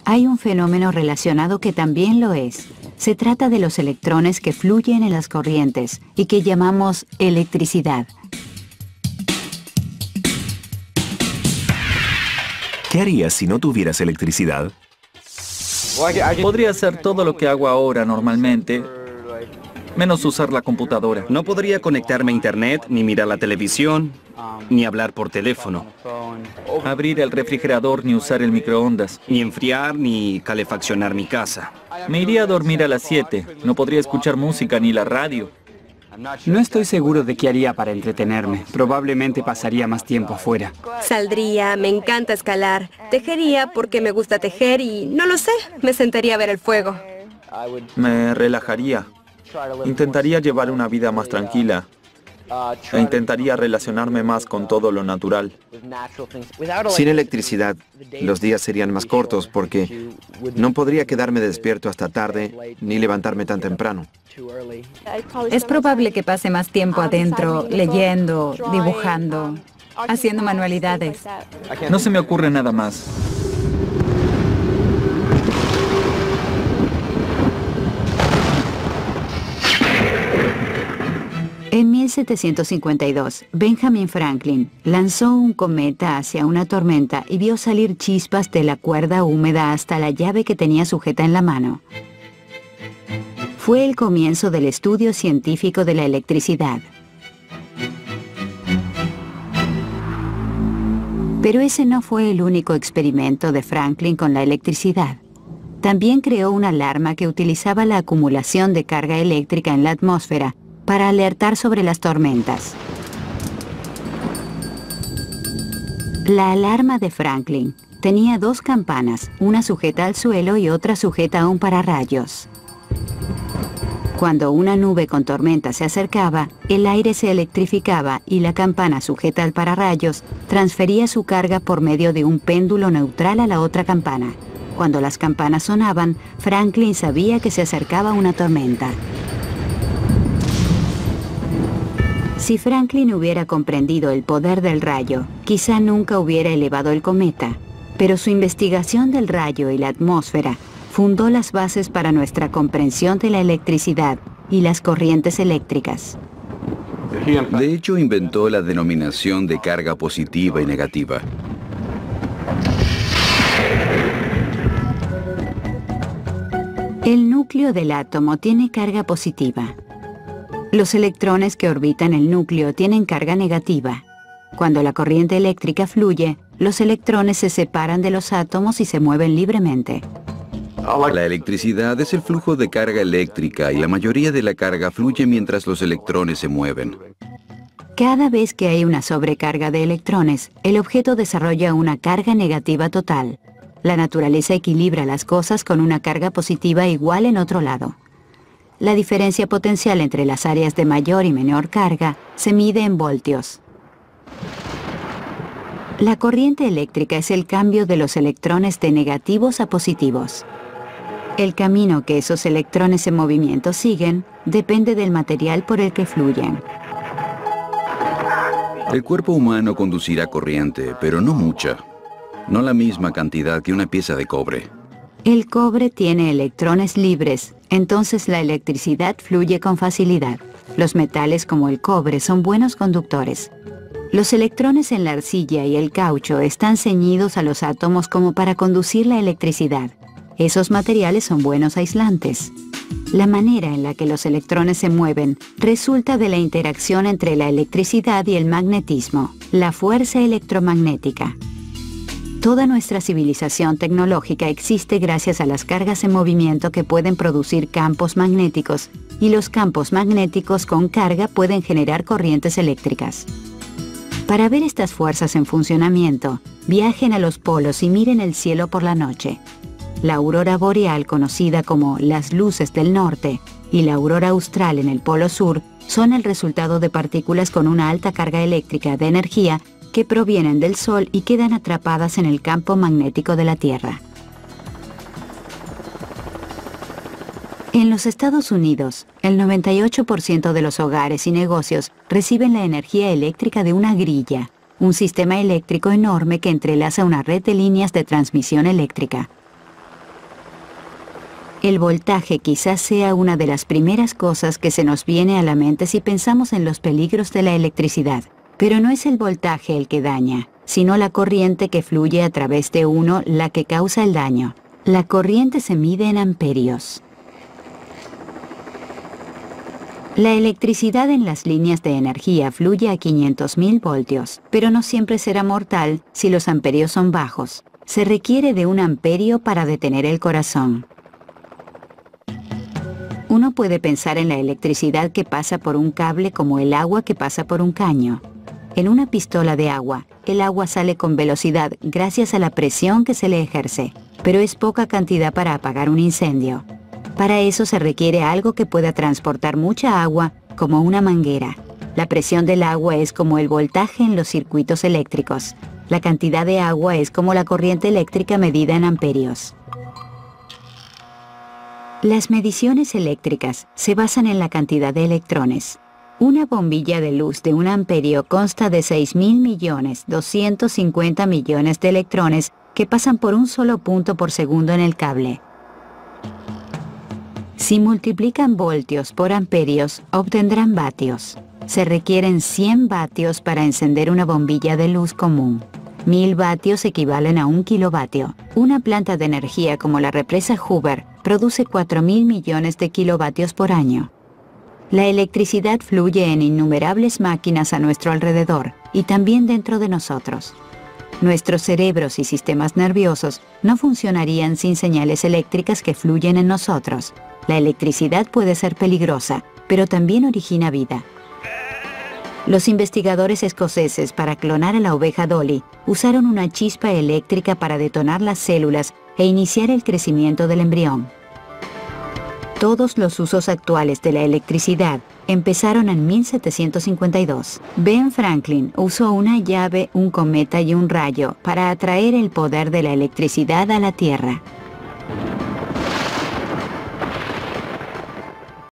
Hay un fenómeno relacionado que también lo es. Se trata de los electrones que fluyen en las corrientes y que llamamos electricidad. ¿Qué harías si no tuvieras electricidad? Podría hacer todo lo que hago ahora normalmente, menos usar la computadora. No podría conectarme a internet, ni mirar la televisión, ni hablar por teléfono, Abrir el refrigerador ni usar el microondas. ni enfriar, ni calefaccionar mi casa. Me iría a dormir a las 7. No podría escuchar música ni la radio. No estoy seguro de qué haría para entretenerme. Probablemente pasaría más tiempo afuera. Saldría, me encanta escalar. Tejería porque me gusta tejer y, no lo sé, me sentaría a ver el fuego. Me relajaría. Intentaría llevar una vida más tranquila. E intentaría relacionarme más con todo lo natural. Sin electricidad, los días serían más cortos porque no podría quedarme despierto hasta tarde ni levantarme tan temprano. Es probable que pase más tiempo adentro, leyendo, dibujando, haciendo manualidades. No se me ocurre nada más. En 1752, Benjamin Franklin lanzó un cometa hacia una tormenta y vio salir chispas de la cuerda húmeda hasta la llave que tenía sujeta en la mano. Fue el comienzo del estudio científico de la electricidad. Pero ese no fue el único experimento de Franklin con la electricidad. También creó una alarma que utilizaba la acumulación de carga eléctrica en la atmósfera para alertar sobre las tormentas. La alarma de Franklin tenía dos campanas, una sujeta al suelo y otra sujeta a un pararrayos. Cuando una nube con tormenta se acercaba, el aire se electrificaba y la campana sujeta al pararrayos transfería su carga por medio de un péndulo neutral a la otra campana. Cuando las campanas sonaban, Franklin sabía que se acercaba una tormenta. Si Franklin hubiera comprendido el poder del rayo, quizá nunca hubiera elevado el cometa, pero su investigación del rayo y la atmósfera fundó las bases para nuestra comprensión de la electricidad y las corrientes eléctricas. De hecho, inventó la denominación de carga positiva y negativa. El núcleo del átomo tiene carga positiva. Los electrones que orbitan el núcleo tienen carga negativa. Cuando la corriente eléctrica fluye, los electrones se separan de los átomos y se mueven libremente. La electricidad es el flujo de carga eléctrica y la mayoría de la carga fluye mientras los electrones se mueven. Cada vez que hay una sobrecarga de electrones, el objeto desarrolla una carga negativa total. La naturaleza equilibra las cosas con una carga positiva igual en otro lado. La diferencia potencial entre las áreas de mayor y menor carga se mide en voltios. La corriente eléctrica es el cambio de los electrones de negativos a positivos. El camino que esos electrones en movimiento siguen depende del material por el que fluyen. El cuerpo humano conducirá corriente, pero no mucha. No la misma cantidad que una pieza de cobre. El cobre tiene electrones libres, entonces la electricidad fluye con facilidad. Los metales como el cobre son buenos conductores. Los electrones en la arcilla y el caucho están ceñidos a los átomos como para conducir la electricidad. Esos materiales son buenos aislantes. La manera en la que los electrones se mueven resulta de la interacción entre la electricidad y el magnetismo, la fuerza electromagnética. Toda nuestra civilización tecnológica existe gracias a las cargas en movimiento que pueden producir campos magnéticos, y los campos magnéticos con carga pueden generar corrientes eléctricas. Para ver estas fuerzas en funcionamiento, viajen a los polos y miren el cielo por la noche. La aurora boreal, conocida como las luces del norte, y la aurora austral en el polo sur son el resultado de partículas con una alta carga eléctrica de energía que provienen del Sol y quedan atrapadas en el campo magnético de la Tierra. En los Estados Unidos, el 98% de los hogares y negocios reciben la energía eléctrica de una grilla, un sistema eléctrico enorme que entrelaza una red de líneas de transmisión eléctrica. El voltaje quizás sea una de las primeras cosas que se nos viene a la mente si pensamos en los peligros de la electricidad. Pero no es el voltaje el que daña, sino la corriente que fluye a través de uno la que causa el daño. La corriente se mide en amperios. La electricidad en las líneas de energía fluye a 500.000 voltios, pero no siempre será mortal si los amperios son bajos. Se requiere de 1 amperio para detener el corazón. Uno puede pensar en la electricidad que pasa por un cable como el agua que pasa por un caño. En una pistola de agua, el agua sale con velocidad gracias a la presión que se le ejerce, pero es poca cantidad para apagar un incendio. Para eso se requiere algo que pueda transportar mucha agua, como una manguera. La presión del agua es como el voltaje en los circuitos eléctricos. La cantidad de agua es como la corriente eléctrica medida en amperios. Las mediciones eléctricas se basan en la cantidad de electrones. Una bombilla de luz de 1 amperio consta de 6.250 millones de electrones que pasan por un solo punto por segundo en el cable. Si multiplican voltios por amperios, obtendrán vatios. Se requieren 100 vatios para encender una bombilla de luz común. 1000 vatios equivalen a 1 kilovatio. Una planta de energía como la represa Hoover produce 4.000 millones de kilovatios por año. La electricidad fluye en innumerables máquinas a nuestro alrededor y también dentro de nosotros. Nuestros cerebros y sistemas nerviosos no funcionarían sin señales eléctricas que fluyen en nosotros. La electricidad puede ser peligrosa, pero también origina vida. Los investigadores escoceses, para clonar a la oveja Dolly, usaron una chispa eléctrica para detonar las células e iniciar el crecimiento del embrión. Todos los usos actuales de la electricidad empezaron en 1752. Ben Franklin usó una llave, un cometa y un rayo para atraer el poder de la electricidad a la Tierra.